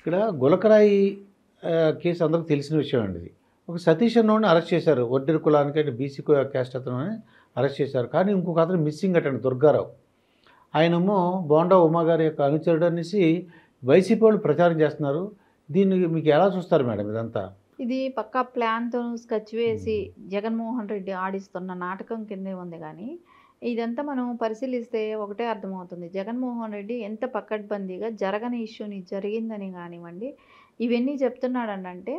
ఇక్కడ గులకరాయి కేసు అందరికి తెలిసిన విషయం అండి ఇది. ఒక సతీష్ అన్నోడిని అరెస్ట్ చేశారు. వడ్డెర కులానికి అంటే బీసీ క్యాస్ట్ అతను అరెస్ట్ చేశారు. కానీ ఇంకొక అతను మిస్సింగ్ అటండి దుర్గారావు. ఆయనేమో బోండా ఉమా గారి యొక్క అనుచరుడు అనేసి వైసీపీ వాళ్ళు ప్రచారం చేస్తున్నారు. దీన్ని మీకు ఎలా చూస్తారు మేడం ఇదంతా? ఇది పక్కా ప్లాన్‌తో స్కెచ్ వేసి జగన్మోహన్ రెడ్డి ఆడిస్తున్న నాటకం కిందే ఉంది గానీ, ఇదంతా మనం పరిశీలిస్తే ఒకటే అర్థమవుతుంది. జగన్మోహన్ రెడ్డి ఎంత పకడ్బందీగా జరగని ఇష్యూని జరిగిందని గానివ్వండి, ఇవన్నీ చెప్తున్నాడనంటే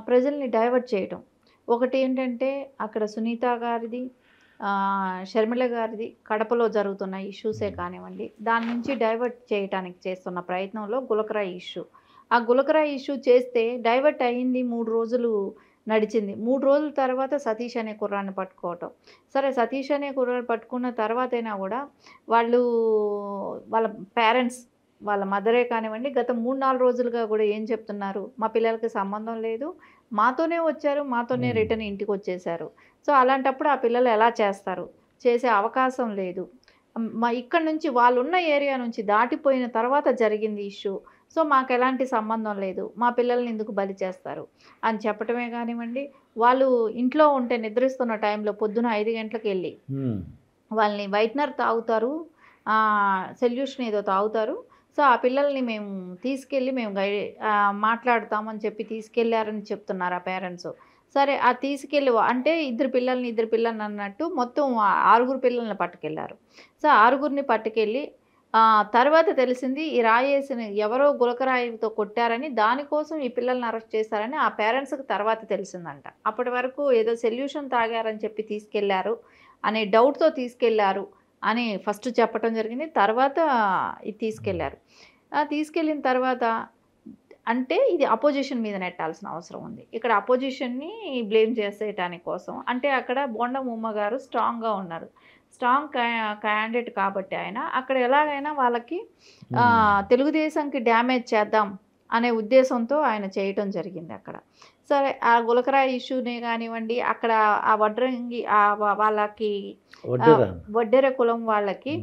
ప్రజల్ని డైవర్ట్ చేయటం. ఒకటేంటంటే అక్కడ సునీత గారిది, షర్మిల గారిది కడపలో జరుగుతున్న ఇష్యూసే కానివ్వండి, దాని నుంచి డైవర్ట్ చేయటానికి చేస్తున్న ప్రయత్నంలో గులకరాయి ఇష్యూ. ఆ గులకరాయి ఇష్యూ చేస్తే డైవర్ట్ అయింది 3 రోజులు నడిచింది. 3 రోజుల తర్వాత సతీష్ అనే కుర్రాడిని పట్టుకోవటం. సరే సతీష్ అనే కుర్రాడిని పట్టుకున్న తర్వాతైనా కూడా వాళ్ళు వాళ్ళ పేరెంట్స్, వాళ్ళ మదరే కానివ్వండి, గత 3, 4 రోజులుగా కూడా ఏం చెప్తున్నారు, మా పిల్లలకి సంబంధం లేదు, మాతోనే వచ్చారు, మాతోనే రిటర్న్ ఇంటికి వచ్చేసారు. సో అలాంటప్పుడు ఆ పిల్లలు ఎలా చేస్తారు? చేసే అవకాశం లేదు. ఇక్కడ నుంచి వాళ్ళున్న ఏరియా నుంచి దాటిపోయిన తర్వాత జరిగింది ఇష్యూ. సో మాకు ఎలాంటి సంబంధం లేదు, మా పిల్లల్ని ఎందుకు బలి చేస్తారు అని చెప్పటమే కానివ్వండి, వాళ్ళు ఇంట్లో ఉంటే నిద్రిస్తున్న టైంలో పొద్దున 5 గంటలకు వెళ్ళి వాళ్ళని వైట్నర్ తాగుతారు, సొల్యూషన్ ఏదో తాగుతారు. సో ఆ పిల్లల్ని మేము తీసుకెళ్ళి మేము మాట్లాడతామని చెప్పి తీసుకెళ్ళారని చెప్తున్నారు ఆ పేరెంట్స్. సరే ఆ తీసుకెళ్ళి అంటే ఇద్దరు పిల్లల్ని అన్నట్టు మొత్తం 6 పిల్లల్ని పట్టుకెళ్ళారు. సో 6 పట్టుకెళ్ళి తర్వాత తెలిసింది ఈ రాయేసిన ఎవరో గులకరాయితో కొట్టారని, దానికోసం ఈ పిల్లల్ని అరెస్ట్ చేశారని ఆ పేరెంట్స్కి తర్వాత తెలిసిందంట. అప్పటి వరకు ఏదో సొల్యూషన్ తాగారని చెప్పి తీసుకెళ్లారు అనే డౌట్తో తీసుకెళ్లారు అని ఫస్ట్ చెప్పడం జరిగింది. తర్వాత ఇది తీసుకెళ్లారు. తీసుకెళ్ళిన తర్వాత అంటే ఇది అపోజిషన్ మీద నెట్టాల్సిన అవసరం ఉంది. ఇక్కడ అపోజిషన్ని బ్లేమ్ చేసేయటానికి కోసం అంటే అక్కడ బోండా ఉమ్మ గారు స్ట్రాంగ్గా ఉన్నారు. స్ట్రాంగ్ క్యాండిడేట్ కాబట్టి ఆయన అక్కడ ఎలాగైనా వాళ్ళకి తెలుగుదేశంకి డ్యామేజ్ చేద్దాం అనే ఉద్దేశంతో ఆయన చేయటం జరిగింది అక్కడ. సరే ఆ గులకరాయి ఇష్యూనే కానివ్వండి, అక్కడ ఆ వడ్రంగి వాళ్ళకి వడ్డెర కులం వాళ్ళకి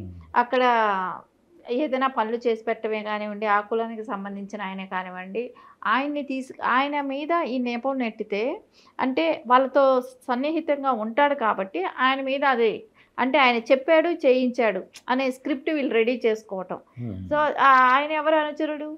అక్కడ ఏదైనా పనులు చేసి పెట్టడమే కానివ్వండి, ఆ కులానికి సంబంధించిన ఆయనే కానివ్వండి, ఆయన మీద ఈ నేపం నెట్టితే అంటే వాళ్ళతో సన్నిహితంగా ఉంటాడు కాబట్టి ఆయన మీద అది అంటే ఆయన చెప్పాడు చేయించాడు అనే స్క్రిప్ట్ వీళ్ళు రెడీ చేసుకోవటం. సో ఆయన ఎవరు అనుచరుడు?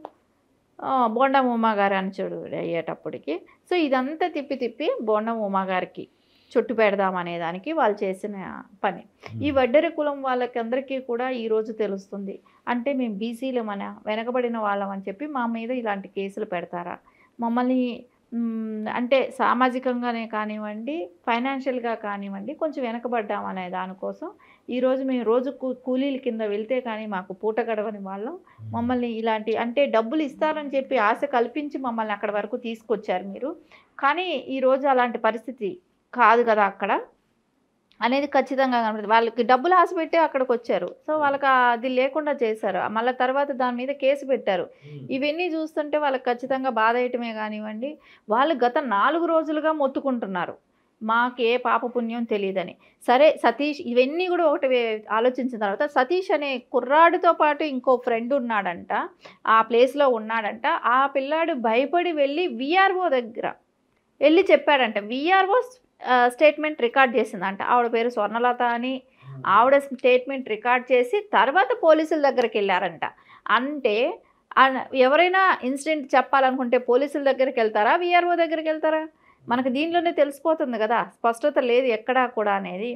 బోండా ఉమా గారు అనుచరుడు అయ్యేటప్పటికి. సో ఇదంతా తిప్పి బోండా ఉమా గారికి చుట్టు పెడదామనే దానికి వాళ్ళు చేసిన పని. ఈ వడ్డెర కులం వాళ్ళకి అందరికీ కూడా ఈరోజు తెలుస్తుంది. అంటే మేము బీసీలమన వెనకబడిన వాళ్ళం అని చెప్పి మా మీద ఇలాంటి కేసులు పెడతారా, మమ్మల్ని అంటే సామాజికంగానే కానివ్వండి, ఫైనాన్షియల్గా కానివ్వండి కొంచెం వెనకబడ్డామనే దానికోసం ఈరోజు మేము రోజు కూలీల కింద వెళ్తే కానీ మాకు పూట గడవని వాళ్ళం, మమ్మల్ని ఇలాంటి అంటే డబ్బులు ఇస్తారని చెప్పి ఆశ కల్పించి మమ్మల్ని అక్కడ వరకు తీసుకొచ్చారు మీరు, కానీ ఈరోజు అలాంటి పరిస్థితి కాదు కదా అక్కడ అనేది ఖచ్చితంగా కనబడుతుంది. వాళ్ళకి డబ్బులు ఆశ పెట్టి అక్కడికి వచ్చారు. సో వాళ్ళకి అది లేకుండా చేశారు. మళ్ళీ తర్వాత దాని మీద కేసు పెట్టారు. ఇవన్నీ చూస్తుంటే వాళ్ళకి ఖచ్చితంగా బాధ వేయటమే కానివ్వండి, వాళ్ళు గత 4 రోజులుగా మొత్తుకుంటున్నారు మాకే పాపపుణ్యం తెలియదని. సరే సతీష్ ఇవన్నీ కూడా ఒకటి ఆలోచించిన తర్వాత సతీష్ అనే కుర్రాడితో పాటు ఇంకో ఫ్రెండ్ ఉన్నాడంట, ఆ ప్లేస్లో ఉన్నాడంట. ఆ పిల్లాడు భయపడి వెళ్ళి విఆర్ఓ దగ్గర వెళ్ళి చెప్పాడంట. విఆర్ఓ స్టేట్మెంట్ రికార్డ్ చేసిందంట. ఆవిడ పేరు స్వర్ణలత అని. ఆవిడ స్టేట్మెంట్ రికార్డ్ చేసి తర్వాత పోలీసుల దగ్గరికి వెళ్ళారంట. అంటే ఎవరైనా ఇన్సిడెంట్ చెప్పాలనుకుంటే పోలీసుల దగ్గరికి వెళ్తారా, విఆర్ఓ దగ్గరికి వెళ్తారా? మనకు దీనిలోనే తెలిసిపోతుంది కదా, స్పష్టత లేదు ఎక్కడా కూడా అనేది.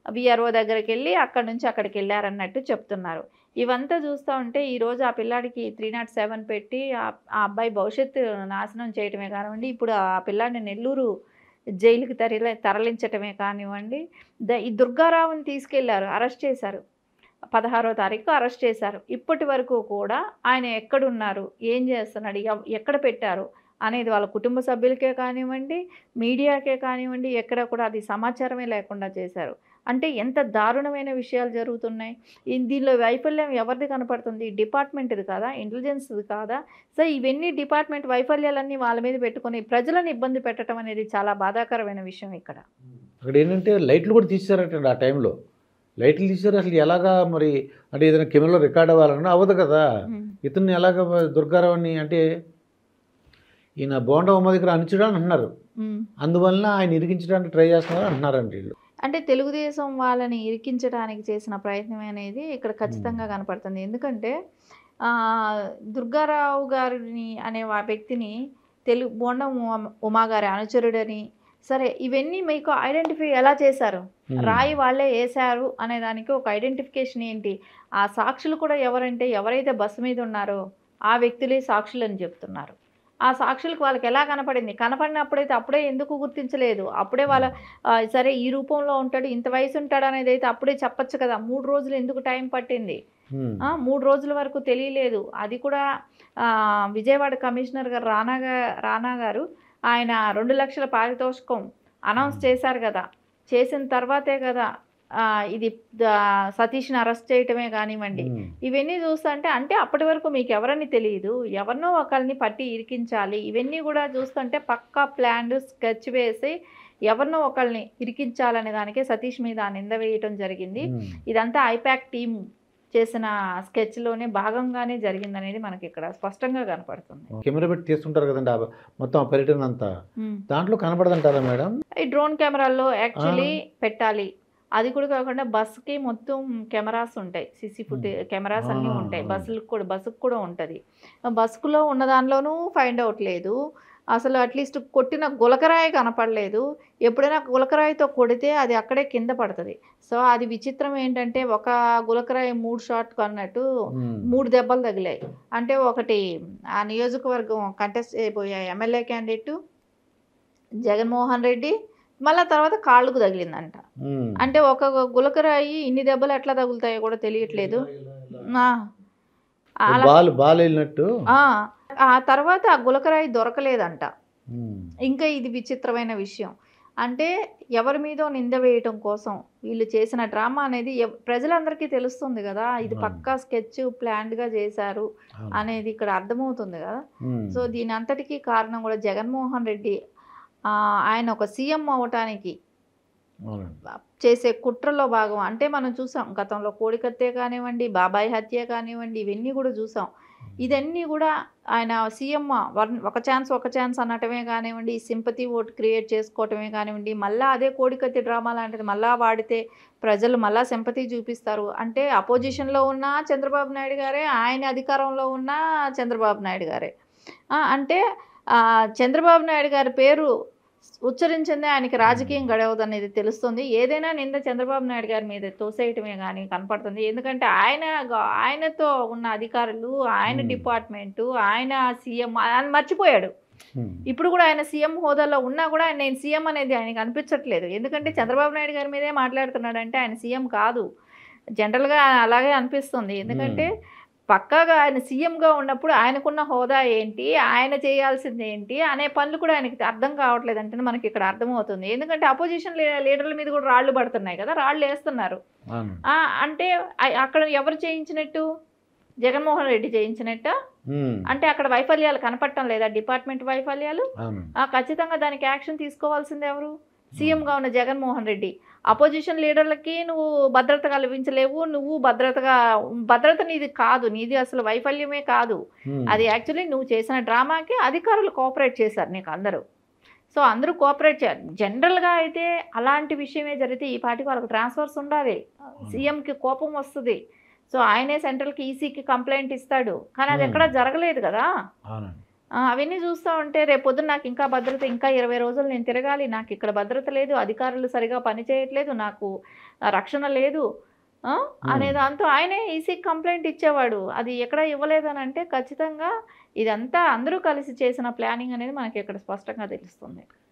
విఆర్ఓ దగ్గరికి వెళ్ళి అక్కడి నుంచి అక్కడికి వెళ్ళారన్నట్టు చెప్తున్నారు. ఇవంతా చూస్తూ ఉంటే ఈరోజు ఆ పిల్లాడికి 307 పెట్టి ఆ అబ్బాయి భవిష్యత్తు నాశనం చేయటమే కానివ్వండి, ఇప్పుడు ఆ పిల్లాడిని నెల్లూరు జైలుకి తరలించటమే కానివ్వండి, ఈ దుర్గారావుని తీసుకెళ్లారు, అరెస్ట్ చేశారు. 16వ తారీఖు అరెస్ట్ చేశారు. ఇప్పటి వరకు కూడా ఆయన ఎక్కడున్నారు, ఏం చేస్తున్నాడు, ఎక్కడ పెట్టారు అనేది వాళ్ళ కుటుంబ సభ్యులకే కానివ్వండి, మీడియాకే కానివ్వండి, ఎక్కడ కూడా అది సమాచారమే లేకుండా చేశారు. అంటే ఎంత దారుణమైన విషయాలు జరుగుతున్నాయి. దీనిలో వైఫల్యం ఎవరిది కనపడుతుంది? డిపార్ట్మెంట్ది కాదా, ఇంటెలిజెన్స్ది కాదా? సో ఇవన్నీ డిపార్ట్మెంట్ వైఫల్యాలన్నీ వాళ్ళ మీద పెట్టుకొని ప్రజలను ఇబ్బంది పెట్టడం అనేది చాలా బాధాకరమైన విషయం. ఇక్కడ ఏంటంటే లైట్లు కూడా తీశారటండి ఆ టైంలో. లైట్లు తీశారు. అసలు ఎలాగా మరి అంటే ఏదైనా కెమెరాలో రికార్డ్ అవ్వాలన్నా అవ్వదు కదా. ఇతన్ని ఎలాగ దుర్గారావుని అంటే ఈయన బోండా ఉమ్మ దగ్గర అణిచడం అంటున్నారు. అందువలన ఆయన ఇరికించడానికి ట్రై చేస్తున్నారు అంటున్నారండి వీళ్ళు. అంటే తెలుగుదేశం వాళ్ళని ఇరికించడానికి చేసిన ప్రయత్నం అనేది ఇక్కడ ఖచ్చితంగా కనపడుతుంది. ఎందుకంటే దుర్గారావు గారిని అనే వ్యక్తిని బోండం ఉమా గారి అనుచరుడని, సరే ఇవన్నీ మీకు ఐడెంటిఫై ఎలా చేశారు? రాయి వాళ్ళే వేశారు అనే దానికి ఒక ఐడెంటిఫికేషన్ ఏంటి? ఆ సాక్షులు కూడా ఎవరంటే ఎవరైతే బస్సు మీద ఉన్నారో ఆ వ్యక్తులే సాక్షులు అని చెప్తున్నారు. ఆ సాక్షులకు వాళ్ళకి ఎలా కనపడింది? కనపడినప్పుడైతే అప్పుడే ఎందుకు గుర్తించలేదు? అప్పుడే వాళ్ళ సరే ఈ రూపంలో ఉంటాడు, ఇంత వయసు ఉంటాడు అనేది అయితే అప్పుడే చెప్పచ్చు కదా. 3 రోజులు ఎందుకు టైం పట్టింది? 3 రోజుల వరకు తెలియలేదు. అది కూడా విజయవాడ కమిషనర్ గారు రానా గారు ఆయన 2 లక్షల పారితోషికం అనౌన్స్ చేశారు కదా. చేసిన తర్వాతే కదా ఇది సతీష్ని అరెస్ట్ చేయటమే కానివ్వండి, ఇవన్నీ చూస్తుంటే అంటే అప్పటి వరకు మీకు ఎవరని తెలియదు, ఎవరినో ఒకరిని పట్టి ఇరికించాలి. ఇవన్నీ కూడా చూస్తుంటే పక్కా ప్లాన్ స్కెచ్ వేసి ఎవరినో ఒకరిని ఇరికించాలనే దానికే సతీష్ మీద నింద వేయటం జరిగింది. ఇదంతా ఐపాక్ టీం చేసిన స్కెచ్లోనే భాగంగానే జరిగిందనేది మనకి ఇక్కడ స్పష్టంగా కనపడుతుంది. కెమెరా పెట్టి తీస్తుంటారు కదండి మొత్తం పర్యటన అంతా, దాంట్లో కనపడదంటారా మేడం? ఈ డ్రోన్ కెమెరాల్లో యాక్చువల్లీ పెట్టాలి. అది కూడా కాకుండా బస్సుకి మొత్తం కెమెరాస్ ఉంటాయి, సీసీ ఫుటేజ్ కెమెరాస్ అన్నీ ఉంటాయి. బస్సుకు కూడా ఉంటుంది. బస్సులో ఉన్న దానిలోనూ ఫైండ్ అవుట్ లేదు. అసలు అట్లీస్ట్ కొట్టిన గులకరాయి కనపడలేదు. ఎప్పుడైనా గులకరాయితో కొడితే అది అక్కడే కింద పడుతుంది. సో అది విచిత్రం ఏంటంటే ఒక గులకరాయి 3 షాట్ అన్నట్టు 3 దెబ్బలు తగిలాయి. అంటే ఒకటి ఆ నియోజకవర్గం కంటెస్ట్ అయిపోయే ఎమ్మెల్యే క్యాండిడేట్ జగన్మోహన్ రెడ్డి, మళ్ళీ తర్వాత కాళ్ళకు తగిలిందంట. అంటే ఒక గులకరాయి ఇన్ని దెబ్బలు ఎట్లా తగులుతాయో కూడా తెలియట్లేదు. ఆ తర్వాత ఆ గులకరాయి దొరకలేదంట. ఇంకా ఇది విచిత్రమైన విషయం. అంటే ఎవరి మీదో నింద వేయటం కోసం వీళ్ళు చేసిన డ్రామా అనేది ప్రజలందరికీ తెలుస్తుంది కదా. ఇది పక్కా స్కెచ్ ప్లాన్డ్గా చేశారు అనేది ఇక్కడ అర్థమవుతుంది కదా. సో దీని అంతటికీ కారణం కూడా జగన్మోహన్ రెడ్డి ఆయన ఒక సీఎం అవటానికి చేసే కుట్రలో భాగం. అంటే మనం చూసాం గతంలో కోడికత్తే కానివ్వండి, బాబాయ్ హత్య కానివ్వండి, ఇవన్నీ కూడా చూసాం. ఇదన్నీ కూడా ఆయన సీఎం ఒక ఛాన్స్ అనటమే కానివ్వండి, సింపతి ఓట్ క్రియేట్ చేసుకోవటమే కానివ్వండి, మళ్ళీ అదే కోడికత్తి డ్రామా లాంటిది మళ్ళీ వాడితే ప్రజలు మళ్ళీ సింపతి చూపిస్తారు. అంటే అపోజిషన్లో ఉన్న చంద్రబాబు నాయుడు గారే, ఆయన అధికారంలో ఉన్న చంద్రబాబు నాయుడు గారే. అంటే చంద్రబాబు నాయుడు గారి పేరు ఉచ్చరించిందే ఆయనకి రాజకీయం గడవదనేది తెలుస్తుంది. ఏదైనా నింద చంద్రబాబు నాయుడు గారి మీద తోసేయటమే కానీ కనపడుతుంది. ఎందుకంటే ఆయనతో ఉన్న అధికారులు, ఆయన డిపార్ట్మెంటు, ఆయన సీఎం ఆయన మర్చిపోయాడు. ఇప్పుడు కూడా ఆయన సీఎం హోదాలో ఉన్నా కూడా నేను సీఎం అనేది ఆయనకి అనిపించట్లేదు. ఎందుకంటే చంద్రబాబు నాయుడు గారి మీదే మాట్లాడుతున్నాడంటే ఆయన సీఎం కాదు. జనరల్గా అలాగే అనిపిస్తుంది. ఎందుకంటే పక్కాగా ఆయన సీఎంగా ఉన్నప్పుడు ఆయనకున్న హోదా ఏంటి, ఆయన చేయాల్సింది ఏంటి అనే పనులు కూడా ఆయనకి అర్థం కావట్లేదు అంటే మనకి ఇక్కడ అర్థమవుతుంది. ఎందుకంటే అపోజిషన్ లీడర్ల మీద కూడా రాళ్ళు పడుతున్నాయి కదా, రాళ్ళు వేస్తున్నారు. అంటే అక్కడ ఎవరు చేయించినట్టు? జగన్మోహన్ రెడ్డి చేయించినట్ట? అంటే అక్కడ వైఫల్యాలు కనపడటం లేదా? డిపార్ట్మెంట్ వైఫల్యాలు ఖచ్చితంగా దానికి యాక్షన్ తీసుకోవాల్సింది ఎవరు? సీఎంగా ఉన్న జగన్మోహన్ రెడ్డి. అపోజిషన్ లీడర్లకి నువ్వు భద్రత కల్పించలేవు, నువ్వు భద్రత నీది కాదు, నీది అసలు వైఫల్యమే కాదు. అది యాక్చువల్లీ నువ్వు చేసిన డ్రామాకి అధికారులు కోఆపరేట్ చేశారు నీకు అందరూ. సో అందరూ కోఆపరేట్ చేయాలి. జనరల్గా అయితే అలాంటి విషయమే జరిగితే ఈ పార్టీకి వాళ్ళకి ట్రాన్స్ఫర్స్ ఉండాలి, సీఎంకి కోపం వస్తుంది. సో ఆయనే సెంట్రల్కి ఈసీకి కంప్లైంట్ ఇస్తాడు. కానీ అది ఎక్కడా జరగలేదు కదా. అవన్నీ చూస్తూ ఉంటే రేపొద్దున నాకు ఇంకా భద్రత, ఇంకా 20 రోజులు నేను తిరగాలి, నాకు ఇక్కడ భద్రత లేదు, అధికారులు సరిగా పనిచేయట్లేదు, నాకు రక్షణ లేదు అనే దాంతో ఆయనే ఈసీకి కంప్లైంట్ ఇచ్చేవాడు. అది ఎక్కడ ఇవ్వలేదని అంటే ఖచ్చితంగా ఇదంతా అందరూ కలిసి చేసిన ప్లానింగ్ అనేది మనకి ఇక్కడ స్పష్టంగా తెలుస్తుంది.